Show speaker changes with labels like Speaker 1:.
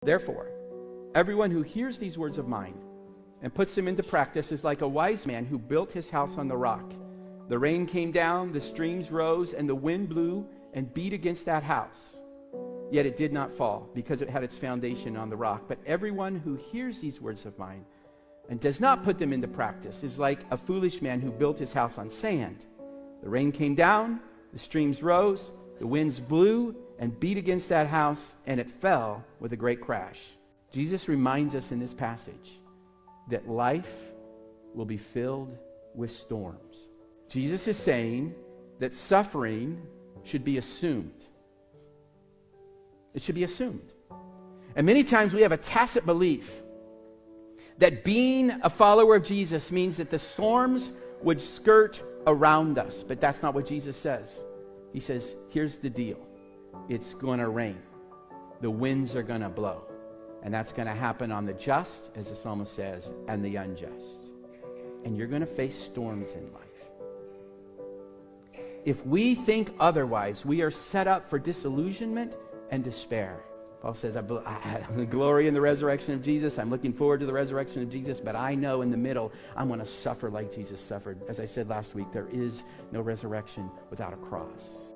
Speaker 1: Therefore, everyone who hears these words of mine and puts them into practice is like a wise man who built his house on the rock. The rain came down, the streams rose, and the wind blew and beat against that house. Yet it did not fall, because it had its foundation on the rock. But everyone who hears these words of mine and does not put them into practice is like a foolish man who built his house on sand. The rain came down, the streams rose, the winds blew and beat against that house, and it fell with a great crash. Jesus reminds us in this passage that life will be filled with storms. Jesus is saying that suffering should be assumed. It should be assumed. And many times we have a tacit belief that being a follower of Jesus means that the storms would skirt around us. But that's not what Jesus says. He says, here's the deal. It's going to rain. The winds are going to blow. And that's going to happen on the just, as the psalmist says, and the unjust. And you're going to face storms in life. If we think otherwise, we are set up for disillusionment and despair. Paul says, I glory in the resurrection of Jesus. I'm looking forward to the resurrection of Jesus, but I know in the middle, I'm going to suffer like Jesus suffered. As I said last week, there is no resurrection without a cross.